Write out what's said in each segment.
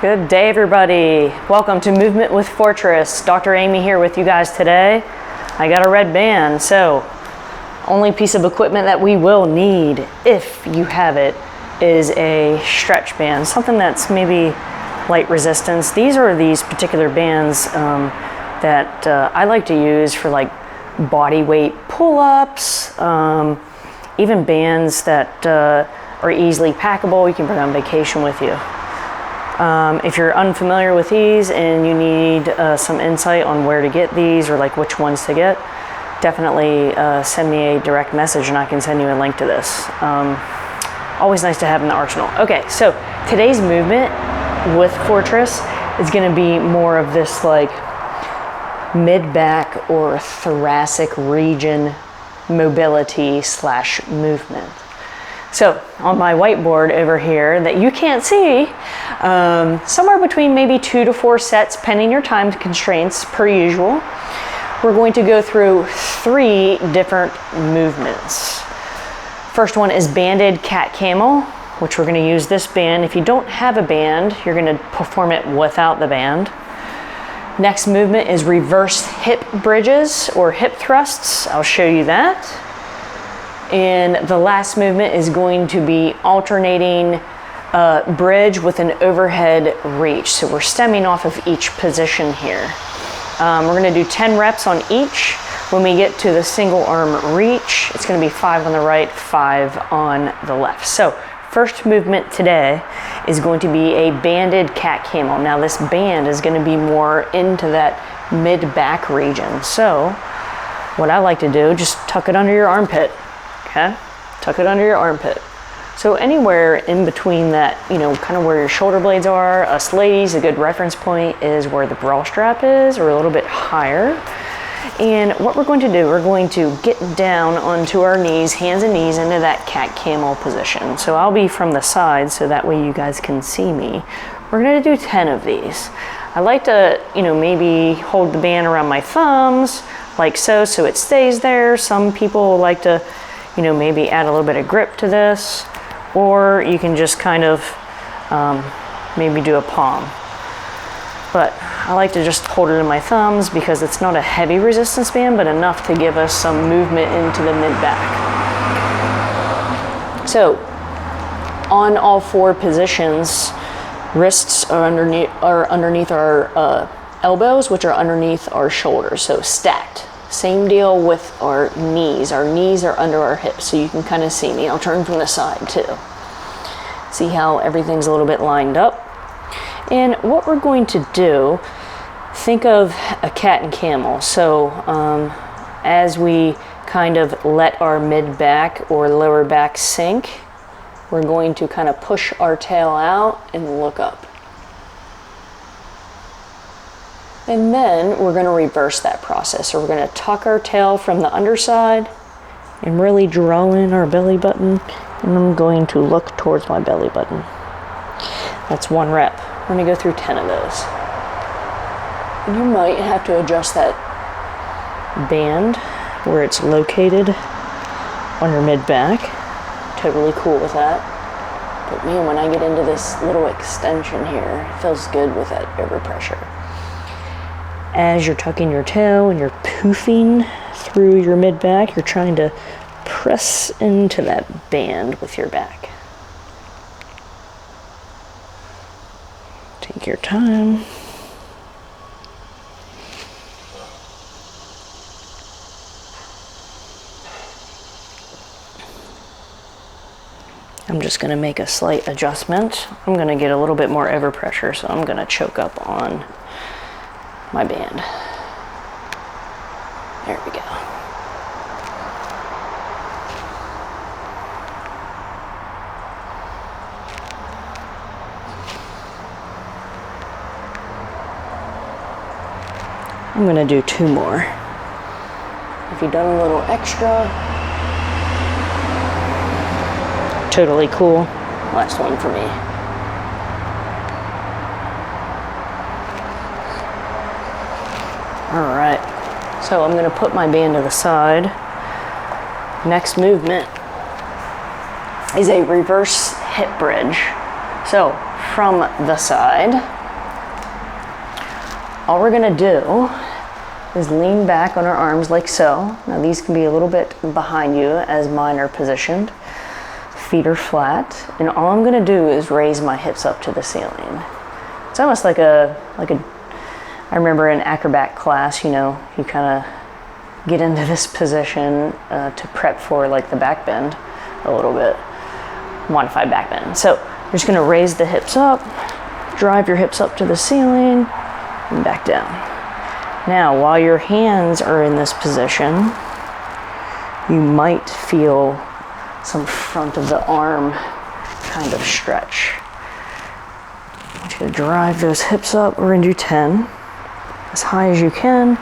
Good day, everybody. Welcome to Movement with Fortress. Dr. Amy here with you guys today. I got a red band, so only piece of equipment that we will need, if you have it, is a stretch band, something that's maybe light resistance. These are these particular bands that I like to use for like body weight pull-ups, even bands that are easily packable. You can bring on vacation with you. If you're unfamiliar with these and you need some insight on where to get these or like which ones to get, definitely send me a direct message and I can send you a link to this. Always nice to have in the arsenal. Okay, so today's movement with Fortress is going to be more of this like mid-back or thoracic region mobility / movement. So on my whiteboard over here that you can't see, somewhere between maybe 2 to 4 sets, pending your time constraints per usual, we're going to go through 3 different movements. First one is banded cat-camel, which we're going to use this band. If you don't have a band, you're going to perform it without the band. Next movement is reverse hip bridges or hip thrusts. I'll show you that. And the last movement is going to be alternating bridge with an overhead reach. So we're stemming off of each position here. We're going to do 10 reps on each. When we get to the single arm reach, it's going to be 5 on the right, 5 on the left. So first movement today is going to be a banded cat-camel. Now this band is going to be more into that mid-back region. So what I like to do, just tuck it under your armpit. Okay, tuck it under your armpit. So anywhere in between that, you know, kind of where your shoulder blades are. Us ladies, a good reference point is where the bra strap is, or a little bit higher. And what we're going to do, we're going to get down onto our knees, hands and knees, into that cat-camel position. So I'll be from the side so that way you guys can see me. We're going to do 10 of these. I like to, you know, maybe hold the band around my thumbs, like so it stays there. Some people like to, you know, maybe add a little bit of grip to this, or you can just kind of maybe do a palm. But I like to just hold it in my thumbs because it's not a heavy resistance band, but enough to give us some movement into the mid-back. So on all 4 positions, wrists are underneath our elbows, which are underneath our shoulders, so stacked. Same deal with our knees. Our knees are under our hips, so you can kind of see me. I'll turn from the side too. See how everything's a little bit lined up. And what we're going to do, think of a cat and camel. So as we kind of let our mid-back or lower back sink, we're going to kind of push our tail out and look up. And then we're going to reverse that process. So we're going to tuck our tail from the underside and really draw in our belly button. And I'm going to look towards my belly button. That's 1 rep. We're going to go through 10 of those. And you might have to adjust that band where it's located on your mid-back. Totally cool with that. But man, when I get into this little extension here, it feels good with that overpressure. As you're tucking your tail and you're poofing through your mid-back, you're trying to press into that band with your back. Take your time. I'm just going to make a slight adjustment. I'm going to get a little bit more overpressure, so I'm going to choke up on my band. There we go. I'm going to do 2 more. If you've done a little extra, totally cool. Last one for me. All right, so I'm gonna put my band to the side. Next movement is a reverse hip bridge. So from the side. All we're gonna do is lean back on our arms like so. Now these can be a little bit behind you as mine are positioned. Feet are flat, and all I'm gonna do is raise my hips up to the ceiling. It's almost like a, I remember in acrobat class, you know, you kind of get into this position to prep for like the back bend a little bit, modified back bend. So you're just gonna raise the hips up, drive your hips up to the ceiling, and back down. Now, while your hands are in this position, you might feel some front of the arm kind of stretch. I want you to drive those hips up. We're gonna do 10, as high as you can.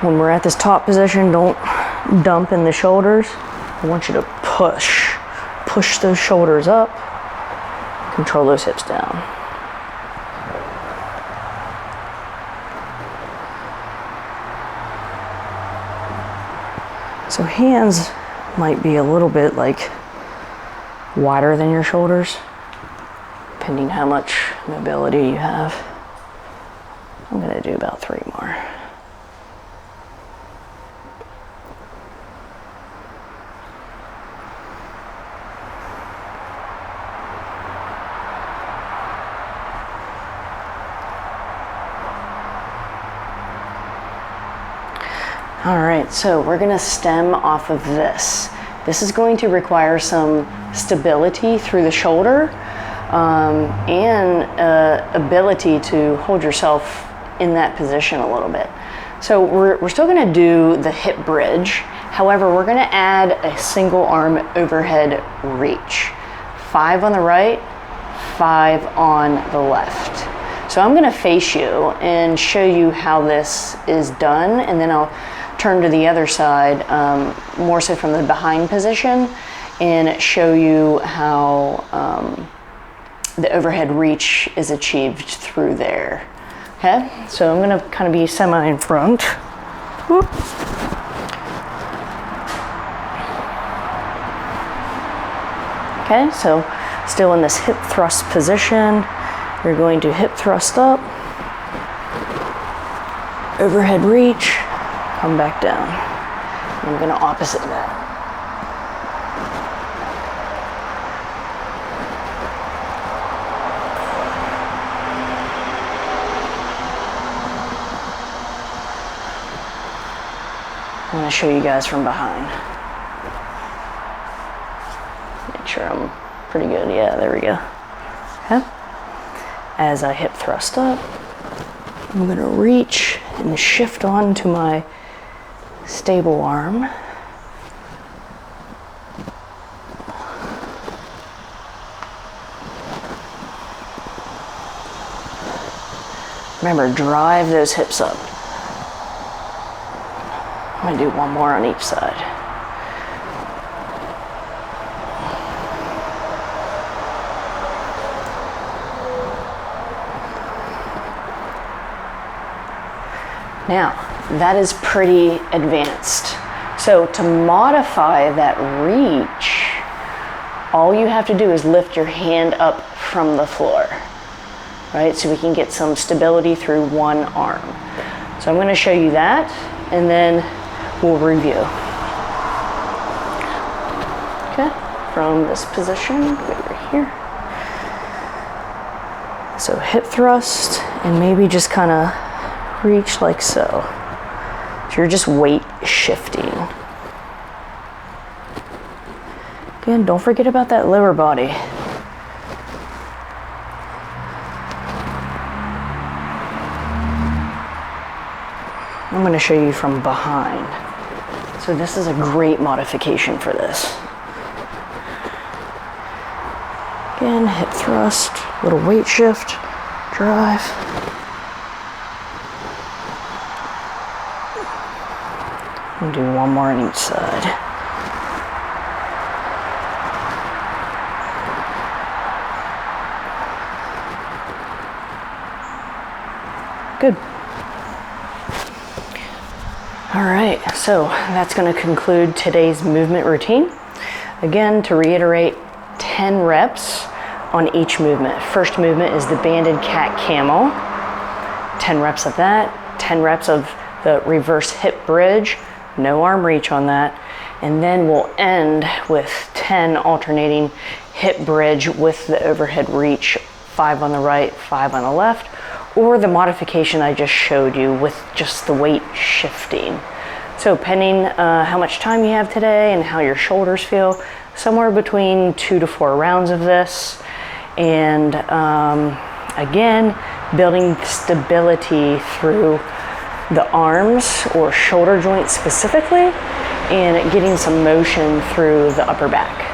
When we're at this top position, don't dump in the shoulders. I want you to push those shoulders up, control those hips down. So hands might be a little bit like wider than your shoulders, depending how much mobility you have. I'm gonna do about 3 more. All right, so we're gonna stem off of this. This is going to require some stability through the shoulder and ability to hold yourself in that position a little bit. So we're still gonna do the hip bridge. However, we're gonna add a single arm overhead reach. 5 on the right, 5 on the left. So I'm gonna face you and show you how this is done, and then I'll turn to the other side, more so from the behind position, and show you how the overhead reach is achieved through there. Okay, so I'm gonna kind of be semi in front. Whoop. Okay, so still in this hip thrust position, you're going to hip thrust up, overhead reach, come back down. I'm gonna opposite that. I'm gonna show you guys from behind. Make sure I'm pretty good. Yeah, there we go. Okay. As I hip thrust up, I'm gonna reach and shift on to my stable arm. Remember, drive those hips up. I'm gonna do 1 more on each side. Now, that is pretty advanced. So to modify that reach, all you have to do is lift your hand up from the floor, right? So we can get some stability through 1 arm. So I'm gonna show you that, and then we'll review. Okay, from this position, go over here. So hip thrust, and maybe just kind of reach like so. So you're just weight shifting. Again, don't forget about that lower body. I'm going to show you from behind. So this is a great modification for this. Again, hip thrust, little weight shift, drive. And do 1 more on each side. Good. All right, so that's going to conclude today's movement routine. Again, to reiterate, 10 reps on each movement. First movement is the banded cat-camel. 10 reps of that, 10 reps of the reverse hip bridge, no arm reach on that. And then we'll end with 10 alternating hip bridge with the overhead reach, 5 on the right, 5 on the left, or the modification I just showed you with just the weight shifting. So pending how much time you have today and how your shoulders feel, somewhere between 2 to 4 rounds of this. And again, building stability through the arms or shoulder joints specifically, and getting some motion through the upper back.